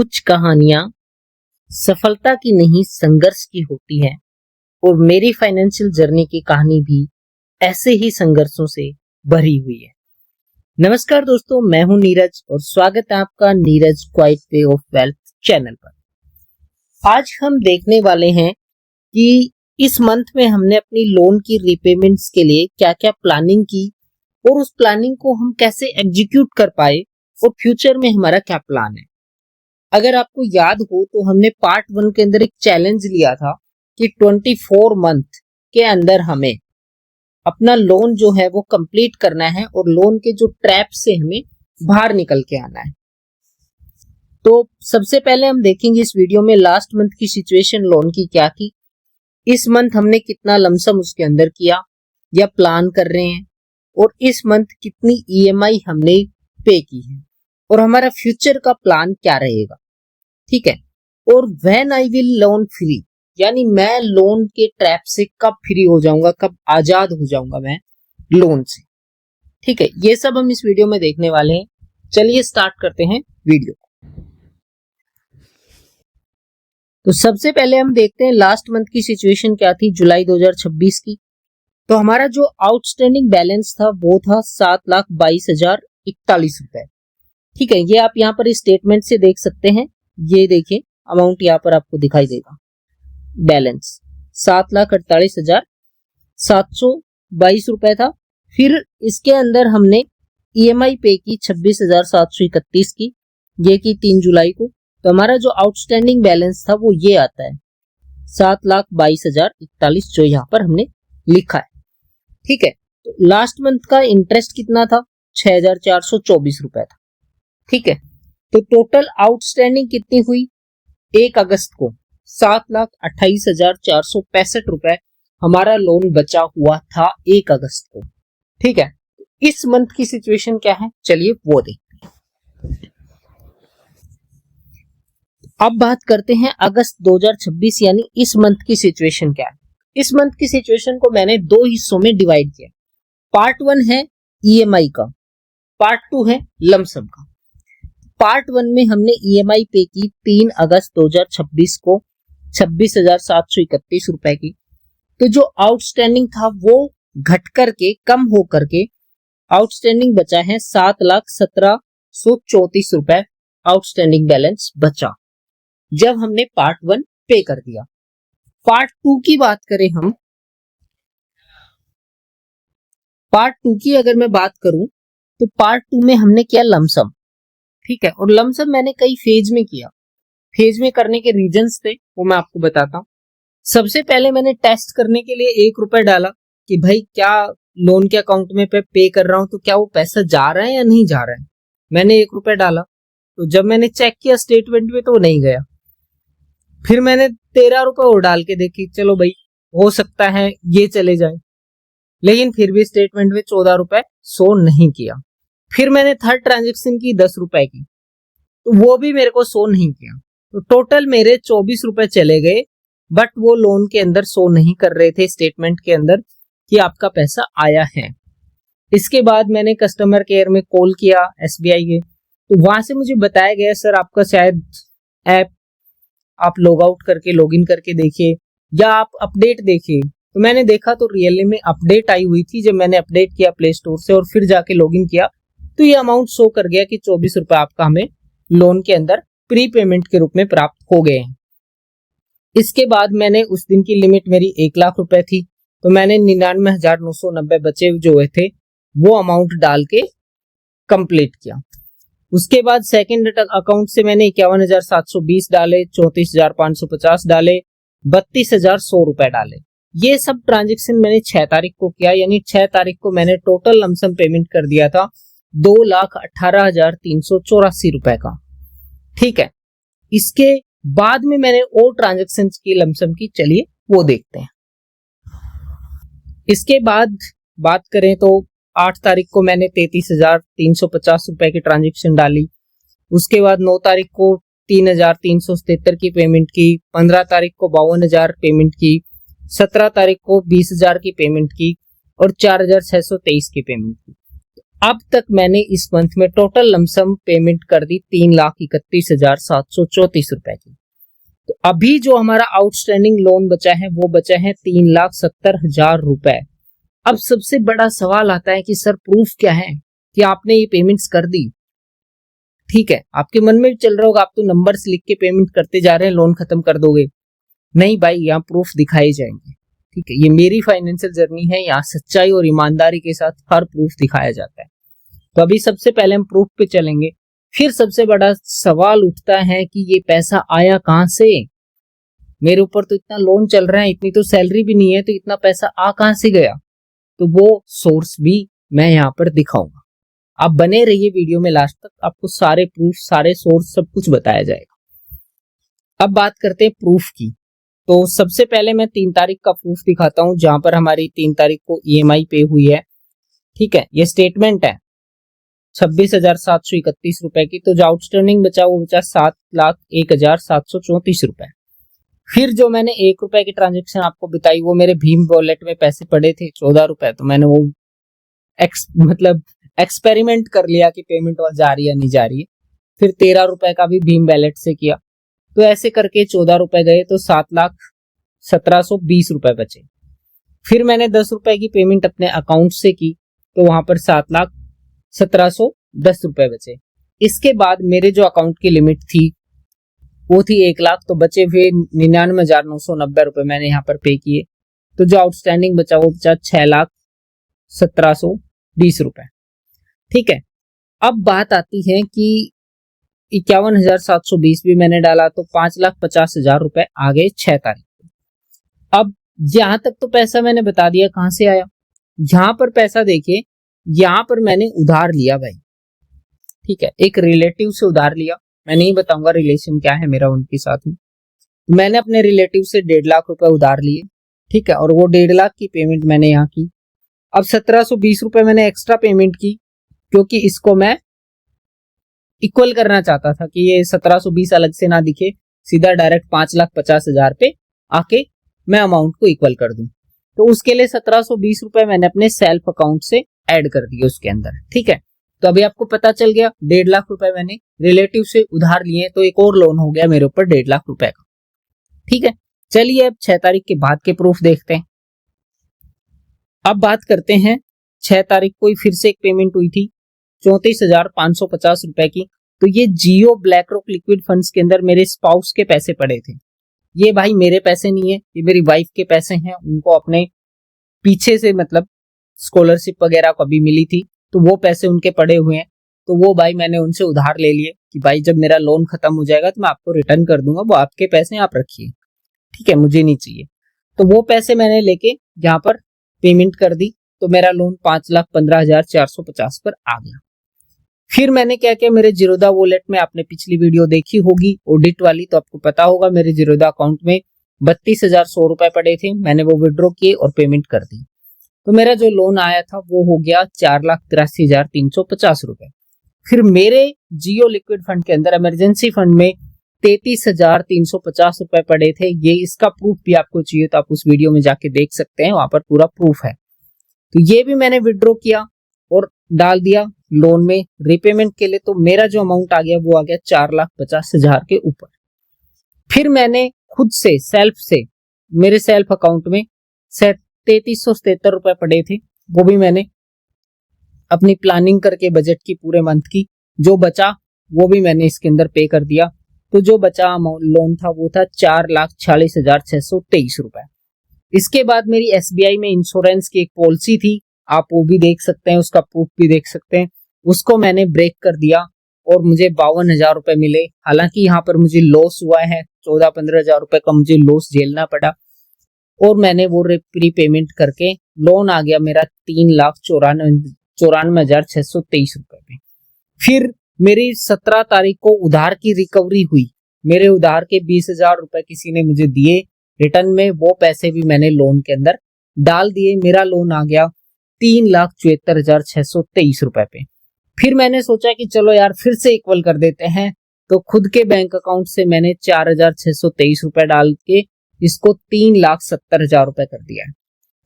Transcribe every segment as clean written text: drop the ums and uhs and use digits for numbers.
कुछ कहानियां सफलता की नहीं संघर्ष की होती है और मेरी फाइनेंशियल जर्नी की कहानी भी ऐसे ही संघर्षों से भरी हुई है। नमस्कार दोस्तों, मैं हूं नीरज और स्वागत है आपका Neeraj quite way of wealth channel पर। आज हम देखने वाले हैं कि इस मंथ में हमने अपनी लोन की रीपेमेंट्स के लिए क्या क्या प्लानिंग की और उस प्लानिंग को हम कैसे एग्जीक्यूट कर पाए और फ्यूचर में हमारा क्या प्लान है। अगर आपको याद हो तो हमने पार्ट 1 के अंदर एक चैलेंज लिया था कि 24 मंथ के अंदर हमें अपना लोन जो है वो कंप्लीट करना है और लोन के जो ट्रैप से हमें बाहर निकल के आना है। तो सबसे पहले हम देखेंगे इस वीडियो में लास्ट मंथ की सिचुएशन लोन की क्या थी, इस मंथ हमने कितना लमसम उसके अंदर किया या प्लान कर रहे हैं, और इस मंथ कितनी ईएमआई हमने पे की है और हमारा फ्यूचर का प्लान क्या रहेगा। ठीक है। और when I will loan free, यानी मैं लोन के ट्रैप से कब फ्री हो जाऊंगा, कब आजाद हो जाऊंगा मैं लोन से। ठीक है, ये सब हम इस वीडियो में देखने वाले हैं। चलिए स्टार्ट करते हैं वीडियो। तो सबसे पहले हम देखते हैं लास्ट मंथ की सिचुएशन क्या थी जुलाई 2026 की। तो हमारा जो आउटस्टैंडिंग बैलेंस था वो था 7,22,041 रुपए। ठीक है, ये आप यहाँ पर स्टेटमेंट से देख सकते हैं। ये देखिए अमाउंट यहाँ पर आपको दिखाई देगा, बैलेंस 7,48,722 रुपए था। फिर इसके अंदर हमने ईएमआई पे की 26,731 की, ये की 3 जुलाई को। तो हमारा जो आउटस्टैंडिंग बैलेंस था वो ये आता है 7,22,041 जो यहाँ पर हमने लिखा है। ठीक है, तो लास्ट मंथ का इंटरेस्ट कितना था, 6,424 रुपए था। ठीक है, तो टोटल आउटस्टैंडिंग कितनी हुई 1 अगस्त को, 7,28,465 रुपए हमारा लोन बचा हुआ था 1 अगस्त को। ठीक है, इस मंथ की सिचुएशन क्या है, चलिए वो देखते हैं। अब बात करते हैं अगस्त 2026 यानी इस मंथ की सिचुएशन क्या है। इस मंथ की सिचुएशन को मैंने 2 हिस्सों में डिवाइड किया। पार्ट 1 है ईएमआई का, पार्ट 2 है लमसम का। पार्ट 1 में हमने ईएमआई पे की 3 अगस्त 2026 को 26,731 रुपए की। तो जो आउटस्टैंडिंग था वो घट करके कम हो करके आउटस्टैंडिंग बचा है 7,17,34 रुपए आउटस्टैंडिंग बैलेंस बचा जब हमने पार्ट 1 पे कर दिया। पार्ट 2 की बात करें हम, पार्ट 2 की अगर मैं बात करूं तो पार्ट 2 में हमने किया लमसम। ठीक है, और लमसम मैंने कई फेज में किया। फेज में करने के रीजंस थे वो मैं आपको बताता हूं। सबसे पहले मैंने टेस्ट करने के लिए 1 रुपए डाला कि भाई क्या लोन के अकाउंट में पे कर रहा हूं तो क्या वो पैसा जा रहा है या नहीं जा रहा है। मैंने 1 रुपए डाला, तो जब मैंने चेक किया स्टेटमेंट में तो वो नहीं गया। फिर मैंने 13 रुपए और डाल के देखी, चलो भाई हो सकता है ये चले जाए, लेकिन फिर भी स्टेटमेंट में 14 रुपए शो नहीं किया। फिर मैंने थर्ड ट्रांजेक्शन की 10 रुपए की, तो वो भी मेरे को शो नहीं किया। तो टोटल मेरे 24 रुपए चले गए, बट वो लोन के अंदर शो नहीं कर रहे थे स्टेटमेंट के अंदर कि आपका पैसा आया है। इसके बाद मैंने कस्टमर केयर में कॉल किया एसबीआई के, तो वहां से मुझे बताया गया सर आपका शायद ऐप आप लॉग आउट करके लॉग इन करके देखिए या आप अपडेट देखिए। तो मैंने देखा तो रियली में अपडेट आई हुई थी। जब मैंने अपडेट किया प्ले स्टोर से और फिर जाके लॉग इन किया तो ये अमाउंट शो कर गया कि 24 रुपए आपका हमें लोन के अंदर प्री पेमेंट के रूप में प्राप्त हो गए हैं। इसके बाद मैंने उस दिन की लिमिट मेरी 1 लाख रुपए थी, तो मैंने 99,990 बचे जो थे वो अमाउंट डाल के कंप्लीट किया। उसके बाद सेकंड अकाउंट से मैंने 51,720 डाले, 34,550 डाले, 32,100 रुपए डाले। ये सब ट्रांजेक्शन मैंने 6 तारीख को किया, यानी 6 तारीख को मैंने टोटल लमसम पेमेंट कर दिया था 2,18,384 रुपए का। ठीक है, इसके बाद में मैंने और ट्रांजेक्शन की लमसम की, चलिए वो देखते हैं। इसके बाद बात करें तो 8 तारीख को मैंने 33,350 रुपए की ट्रांजेक्शन डाली। उसके बाद 9 तारीख को 3,377 की पेमेंट की, 15 तारीख को 52,000 पेमेंट की, 17 तारीख को 20,000 की पेमेंट की और 4,623 की पेमेंट की। अब तक मैंने इस मंथ में टोटल लमसम पेमेंट कर दी 3,31,734 रुपए की। तो अभी जो हमारा आउटस्टैंडिंग लोन बचा है वो बचा है 3,70,000 रुपए। अब सबसे बड़ा सवाल आता है कि सर प्रूफ क्या है कि आपने ये पेमेंट्स कर दी। ठीक है, आपके मन में भी चल रहा होगा आप तो नंबर्स लिख के पेमेंट करते जा रहे हैं, लोन खत्म कर दोगे। नहीं भाई, यहाँ प्रूफ दिखाए जाएंगे। ठीक है, ये मेरी फाइनेंशियल जर्नी है, यहाँ सच्चाई और ईमानदारी के साथ हर प्रूफ दिखाया जाता है। तो अभी सबसे पहले हम प्रूफ पे चलेंगे। फिर सबसे बड़ा सवाल उठता है कि ये पैसा आया कहां से। मेरे ऊपर तो इतना लोन चल रहा है, इतनी तो सैलरी भी नहीं है, तो इतना पैसा आ कहां से गया, तो वो सोर्स भी मैं यहाँ पर दिखाऊंगा। आप बने रहिए वीडियो में लास्ट तक, आपको सारे प्रूफ, सारे सोर्स, सब कुछ बताया जाएगा। अब बात करते हैं प्रूफ की। तो सबसे पहले मैं 3 तारीख का प्रूफ दिखाता हूं, जहां पर हमारी 3 तारीख को EMI पे हुई है। ठीक है, ये स्टेटमेंट है 26,731 रुपए की। तो जो आउटस्टैंडिंग बचा वो बचा 7,01,734 रुपए। फिर जो मैंने 1 रुपए की ट्रांजेक्शन आपको बताई, वो मेरे भीम वॉलेट में पैसे पड़े थे 14 रुपए। तो मैंने वो एक्सपेरिमेंट कर लिया कि पेमेंट जा रही है नहीं जा रही है। फिर 13 रुपए का भी भीम वॉलेट से किया, तो ऐसे करके 14 रुपए गए, तो 7,17,20 रुपए बचे। फिर मैंने 10 रुपए की पेमेंट अपने अकाउंट से की, तो वहां पर 7,17,10 रुपए बचे। इसके बाद मेरे जो अकाउंट की लिमिट थी वो थी 1 लाख, तो बचे हुए 99,990 रुपए मैंने यहाँ पर पे किए। तो जो आउटस्टैंडिंग बचा वो बचा 6,17,20 रुपए। ठीक है, अब बात आती है कि 51,720 भी मैंने डाला, तो 5,50,000 रुपए आ गए 6 तारीख को। अब यहां तक तो पैसा मैंने बता दिया कहां से आया। यहां पर पैसा देखिए, यहां पर मैंने उधार लिया भाई। ठीक है, एक रिलेटिव से उधार लिया। मैं नहीं बताऊंगा रिलेशन क्या है मेरा उनके साथ में। मैंने अपने रिलेटिव से 1.5 लाख रुपए उधार लिए। ठीक है, और वो 1.5 लाख की पेमेंट मैंने यहाँ की। अब 1,720 रुपए मैंने एक्स्ट्रा पेमेंट की, क्योंकि इसको मैं इक्वल करना चाहता था कि ये 1,720 अलग से ना दिखे, सीधा डायरेक्ट 5,50,000 पे आके मैं अमाउंट को इक्वल कर दूं। तो उसके लिए 1,720 रुपए मैंने अपने सेल्फ अकाउंट से ऐड कर दिए उसके अंदर। ठीक है, तो अभी आपको पता चल गया 1.5 लाख रुपए मैंने रिलेटिव से उधार लिए, तो एक और लोन हो गया मेरे ऊपर 1.5 लाख रुपए का। ठीक है, चलिए अब 6 तारीख के बाद के प्रूफ देखते हैं। अब बात करते हैं 6 तारीख को ही फिर से एक पेमेंट हुई थी 34,550 रुपए की। तो ये जियो ब्लैक रॉक लिक्विड फंड्स के अंदर मेरे स्पाउस के पैसे पड़े थे। ये भाई मेरे पैसे नहीं है, ये मेरी वाइफ के पैसे हैं। उनको अपने पीछे से मतलब स्कॉलरशिप वगैरह कभी मिली थी, तो वो पैसे उनके पड़े हुए हैं। तो वो भाई मैंने उनसे उधार ले लिए कि भाई जब मेरा लोन खत्म हो जाएगा तो मैं आपको रिटर्न कर दूंगा, वो आपके पैसे आप रखिए। ठीक है, मुझे नहीं चाहिए। तो वो पैसे मैंने लेके यहाँ पर पेमेंट कर दी, तो मेरा लोन 5,15,450 पर आ गया। फिर मैंने क्या किया, मेरे जीरोधा वॉलेट में, आपने पिछली वीडियो देखी होगी ऑडिट वाली, तो आपको पता होगा मेरे जीरोधा अकाउंट में 32,100 रुपए पड़े थे। मैंने वो विड्रॉ किए और पेमेंट कर दी। तो मेरा जो लोन आया था वो हो गया 4,83,350 रुपए। फिर मेरे जियो लिक्विड फंड के अंदर इमरजेंसी फंड में 33,350 रुपए पड़े थे। ये इसका प्रूफ भी आपको चाहिए तो आप उस वीडियो में जाके देख सकते हैं, वहां पर पूरा प्रूफ है। तो ये भी मैंने विड्रॉ किया और डाल दिया लोन में रिपेमेंट के लिए। तो मेरा जो अमाउंट आ गया वो आ गया 4,50,000 के ऊपर। फिर मैंने खुद से सेल्फ से मेरे सेल्फ अकाउंट में 3,377 रुपए पड़े थे, वो भी मैंने अपनी प्लानिंग करके बजट की पूरे मंथ की जो बचा वो भी मैंने इसके अंदर पे कर दिया। तो जो बचा लोन था वो था 4,46,623 रुपए। इसके बाद मेरी SBI में इंश्योरेंस की एक पॉलिसी थी, आप वो भी देख सकते हैं, उसका प्रूफ भी देख सकते हैं। उसको मैंने ब्रेक कर दिया और मुझे 52,000 रुपए मिले। हालांकि यहाँ पर मुझे लॉस हुआ है, 14-15,000 रुपए का मुझे लॉस झेलना पड़ा और मैंने वो प्रीपेमेंट करके लोन आ गया मेरा 3,94,623 रुपए पे। फिर मेरी 17 तारीख को उधार की रिकवरी हुई। मेरे उधार के 20,000 रुपए किसी ने मुझे दिए रिटर्न में, वो पैसे भी मैंने लोन के अंदर डाल दिए। मेरा लोन आ गया 3,74,623 रुपए पे। फिर मैंने सोचा कि चलो यार फिर से इक्वल कर देते हैं, तो खुद के बैंक अकाउंट से मैंने 4,623 रुपए डाल के इसको 3,70,000 रुपए कर दिया है।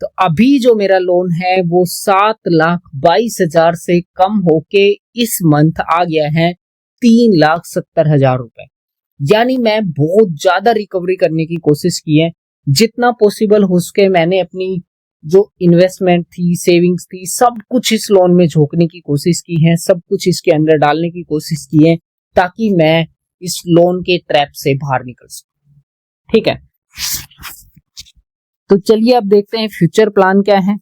तो तो अभी जो मेरा लोन है वो 7,22,000 से कम होके इस मंथ आ गया है 3,70,000 रुपए। यानी मैं बहुत ज्यादा रिकवरी करने की कोशिश की है। जितना पॉसिबल हो सके मैंने अपनी जो इन्वेस्टमेंट थी, सेविंग्स थी, सब कुछ इस लोन में झोंकने की कोशिश की है, सब कुछ इसके अंदर डालने की कोशिश की है ताकि मैं इस लोन के ट्रैप से बाहर निकल सकूं। ठीक है, तो चलिए अब देखते हैं फ्यूचर प्लान क्या है।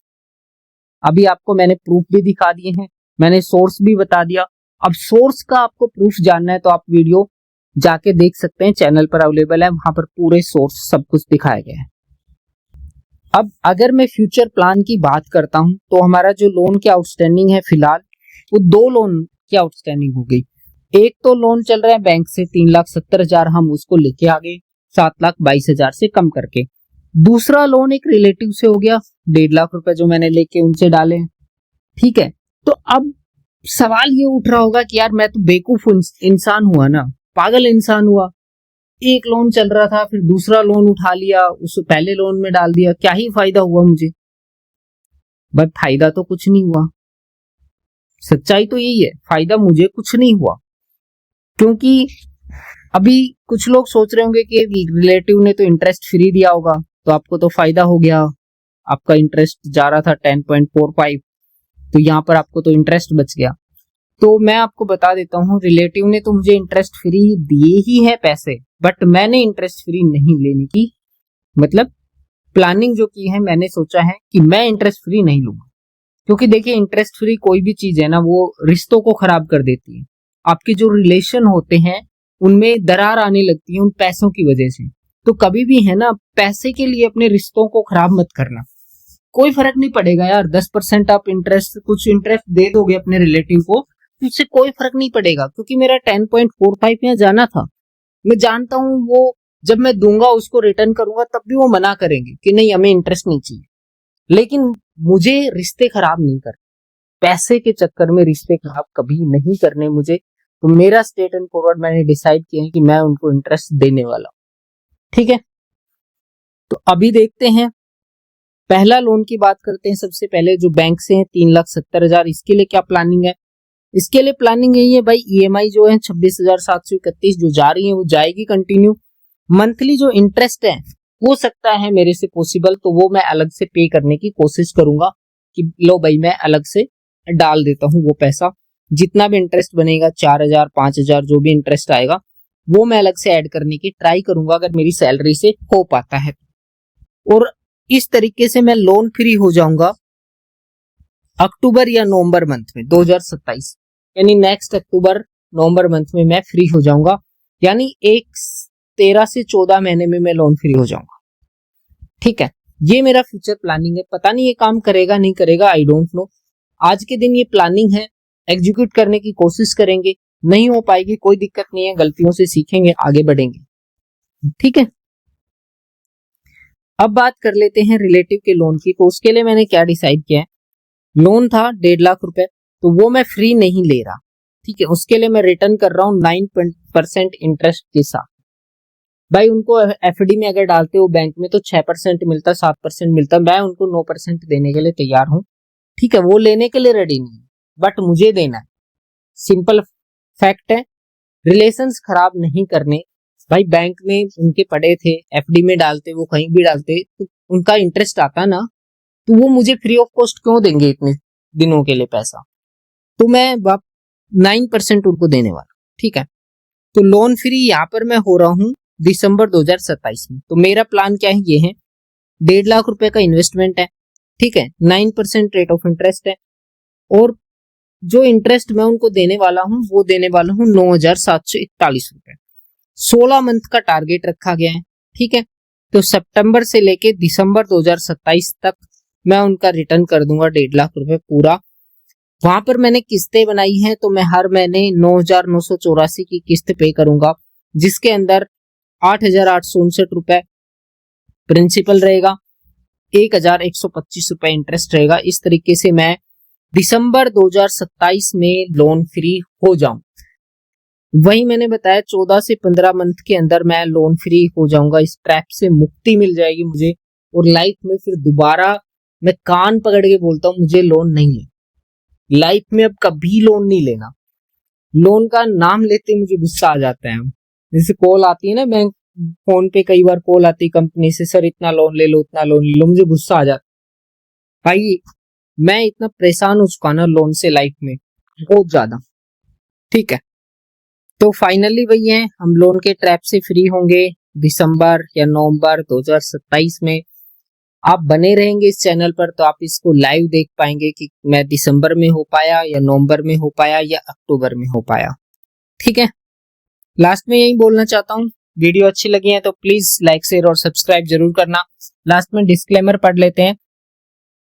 अभी आपको मैंने प्रूफ भी दिखा दिए हैं, मैंने सोर्स भी बता दिया। अब सोर्स का आपको प्रूफ जानना है तो आप वीडियो जाके देख सकते हैं, चैनल पर अवेलेबल है, वहां पर पूरे सोर्स सब कुछ दिखाया गया है। अब अगर मैं फ्यूचर प्लान की बात करता हूं तो हमारा जो लोन की आउटस्टैंडिंग है फिलहाल वो 2 लोन की आउटस्टैंडिंग हो गई। एक तो लोन चल रहा है बैंक से 3,70,000, हम उसको लेके आ गए 7,22,000 से कम करके। दूसरा लोन एक रिलेटिव से हो गया 1.5 लाख रुपए जो मैंने लेके उनसे डाले। ठीक है, तो अब सवाल ये उठ रहा होगा कि यार मैं तो बेवकूफ इंसान हुआ ना, पागल इंसान हुआ। एक लोन चल रहा था फिर दूसरा लोन उठा लिया, उस पहले लोन में डाल दिया, क्या ही फायदा हुआ मुझे? बट फायदा तो कुछ नहीं हुआ, सच्चाई तो यही है, फायदा मुझे कुछ नहीं हुआ। क्योंकि अभी कुछ लोग सोच रहे होंगे कि रिलेटिव ने तो इंटरेस्ट फ्री दिया होगा तो आपको तो फायदा हो गया, आपका इंटरेस्ट जा रहा था 10.45, तो यहाँ पर आपको तो इंटरेस्ट बच गया। तो मैं आपको बता देता हूँ, रिलेटिव ने तो मुझे इंटरेस्ट फ्री दिए ही है पैसे, बट मैंने इंटरेस्ट फ्री नहीं लेने की मतलब प्लानिंग जो की है, मैंने सोचा है कि मैं इंटरेस्ट फ्री नहीं लूंगा। क्योंकि देखिए इंटरेस्ट फ्री कोई भी चीज है ना वो रिश्तों को खराब कर देती है। आपके जो रिलेशन होते हैं उनमें दरार आने लगती है उन पैसों की वजह से। तो कभी भी है ना पैसे के लिए अपने रिश्तों को खराब मत करना। कोई फर्क नहीं पड़ेगा यार, 10% आप इंटरेस्ट कुछ इंटरेस्ट दे दोगे अपने रिलेटिव को, उससे कोई फर्क नहीं पड़ेगा। क्योंकि मेरा 10.45 यहाँ जाना था, मैं जानता हूँ वो जब मैं दूंगा उसको रिटर्न करूंगा तब भी वो मना करेंगे कि नहीं हमें इंटरेस्ट नहीं चाहिए। लेकिन मुझे रिश्ते खराब नहीं करने, पैसे के चक्कर में रिश्ते खराब कभी नहीं करने मुझे। तो मेरा स्ट्रेट एंड फॉरवर्ड मैंने डिसाइड किया है कि मैं उनको इंटरेस्ट देने वाला हूं। ठीक है, तो अभी देखते हैं पहला लोन की बात करते हैं। सबसे पहले जो बैंक से है 3,70,000, इसके लिए क्या प्लानिंग है? इसके लिए प्लानिंग यही है भाई, ईएमआई जो है 26,731 जो जा रही है वो जाएगी कंटिन्यू। मंथली जो इंटरेस्ट है हो सकता है मेरे से पॉसिबल तो वो मैं अलग से पे करने की कोशिश करूंगा कि लो भाई मैं अलग से डाल देता हूँ वो पैसा। जितना भी इंटरेस्ट बनेगा 4,000 5,000 जो भी इंटरेस्ट आएगा वो मैं अलग से ऐड करने की ट्राई करूंगा अगर मेरी सैलरी से हो पाता है। और इस तरीके से मैं लोन फ्री हो जाऊंगा अक्टूबर या नवंबर मंथ में 2027, यानी नेक्स्ट अक्टूबर नवंबर मंथ में मैं फ्री हो जाऊंगा। यानी 13 से 14 महीने में मैं लोन फ्री हो जाऊंगा। ठीक है, ये मेरा फ्यूचर प्लानिंग है। पता नहीं ये काम करेगा नहीं करेगा, आई डोंट नो। आज के दिन ये प्लानिंग है, एग्जीक्यूट करने की कोशिश करेंगे, नहीं हो पाएगी कोई दिक्कत नहीं है, गलतियों से सीखेंगे आगे बढ़ेंगे। ठीक है, अब बात कर लेते हैं रिलेटिव के लोन की। तो उसके लिए मैंने क्या डिसाइड किया है, लोन था 1.5 लाख रुपए तो वो मैं फ्री नहीं ले रहा। ठीक है, उसके लिए मैं रिटर्न कर रहा हूँ 9% इंटरेस्ट के साथ। भाई उनको एफडी में अगर डालते हो बैंक में तो 6% मिलता, 7% मिलता, मैं उनको 9% देने के लिए तैयार हूँ। ठीक है, वो लेने के लिए रेडी नहीं बट मुझे देना है, सिंपल फैक्ट है। रिलेशंस खराब नहीं करने। भाई बैंक में उनके पड़े थे, एफडी में डालते, वो कहीं भी डालते तो उनका इंटरेस्ट आता ना, तो वो मुझे फ्री ऑफ कॉस्ट क्यों देंगे इतने दिनों के लिए पैसा? तो मैं 9% उनको देने वाला। ठीक है, तो लोन फ्री यहाँ पर मैं हो रहा हूँ दिसंबर 2027 में। तो मेरा प्लान क्या है, ये है 1.5 लाख रुपए का इन्वेस्टमेंट है। ठीक है, 9% रेट ऑफ इंटरेस्ट है और जो इंटरेस्ट मैं उनको देने वाला हूँ वो देने वाला हूँ 9,741 रुपए। 16 मंथ का टारगेट रखा गया है। ठीक है, तो सितंबर से लेके दिसंबर 2027 तक मैं उनका रिटर्न कर दूंगा 1.5 लाख रुपए पूरा। वहां पर मैंने किस्तें बनाई हैं तो मैं हर महीने 9,984 की किस्त पे करूंगा, जिसके अंदर 8,859 रुपए प्रिंसिपल रहेगा, 1,125 रुपए इंटरेस्ट रहेगा। इस तरीके से मैं दिसंबर 2027 में लोन फ्री हो जाऊं। वही मैंने बताया 14 से 15 मंथ के अंदर मैं लोन फ्री हो जाऊंगा, इस ट्रैप से मुक्ति मिल जाएगी मुझे और लाइफ में फिर दोबारा मैं कान पकड़ के बोलता हूँ मुझे लोन नहीं ले, लाइफ में अब कभी लोन नहीं लेना। लोन का नाम लेते मुझे गुस्सा आ जाता है। जैसे कॉल आती है ना, बैंक फोन पे कई बार कॉल आती है कंपनी से, सर इतना लोन ले लो, उतना लोन ले लो, मुझे गुस्सा आ जाता है। भाई मैं इतना परेशान हो चुका ना लोन से लाइफ में, बहुत ज्यादा। ठीक है, तो फाइनली वही है, हम लोन के ट्रैप से फ्री होंगे दिसंबर या नवंबर 2027 में। आप बने रहेंगे इस चैनल पर तो आप इसको लाइव देख पाएंगे कि मैं दिसंबर में हो पाया या नवंबर में हो पाया या अक्टूबर में हो पाया। ठीक है, लास्ट में यही बोलना चाहता हूँ, वीडियो अच्छी लगी है तो प्लीज लाइक शेयर और सब्सक्राइब जरूर करना। लास्ट में डिस्क्लेमर पढ़ लेते हैं,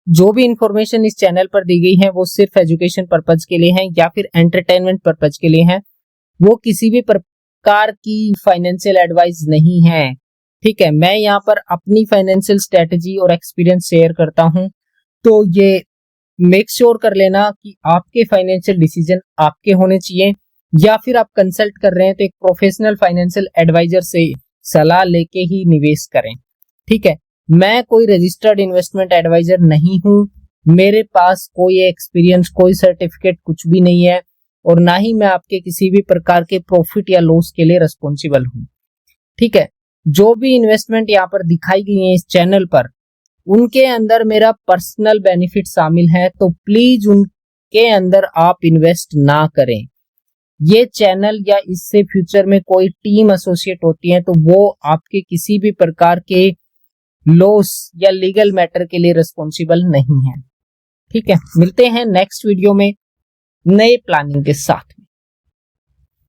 जो भी इंफॉर्मेशन इस चैनल पर दी गई है वो सिर्फ एजुकेशन पर्पज के लिए है या फिर एंटरटेनमेंट पर्पज के लिए है, वो किसी भी प्रकार की फाइनेंशियल एडवाइस नहीं है। ठीक है, मैं यहाँ पर अपनी फाइनेंशियल स्ट्रेटजी और एक्सपीरियंस शेयर करता हूँ, तो ये मेक श्योर कर लेना कि आपके फाइनेंशियल डिसीजन आपके होने चाहिए, या फिर आप कंसल्ट कर रहे हैं तो एक प्रोफेशनल फाइनेंशियल एडवाइजर से सलाह लेके ही निवेश करें। ठीक है, मैं कोई रजिस्टर्ड इन्वेस्टमेंट एडवाइजर नहीं हूँ, मेरे पास कोई एक्सपीरियंस, कोई सर्टिफिकेट कुछ भी नहीं है, और ना ही मैं आपके किसी भी प्रकार के प्रॉफिट या लॉस के लिए रिस्पॉन्सिबल हूँ। ठीक है, जो भी इन्वेस्टमेंट यहाँ पर दिखाई गई है इस चैनल पर, उनके अंदर मेरा पर्सनल बेनिफिट शामिल है, तो प्लीज उनके अंदर आप इन्वेस्ट ना करें। ये चैनल या इससे फ्यूचर में कोई टीम एसोसिएट होती है तो वो आपके किसी भी प्रकार के लॉस या लीगल मैटर के लिए रिस्पॉन्सिबल नहीं है। ठीक है, मिलते हैं नेक्स्ट वीडियो में नए प्लानिंग के साथ।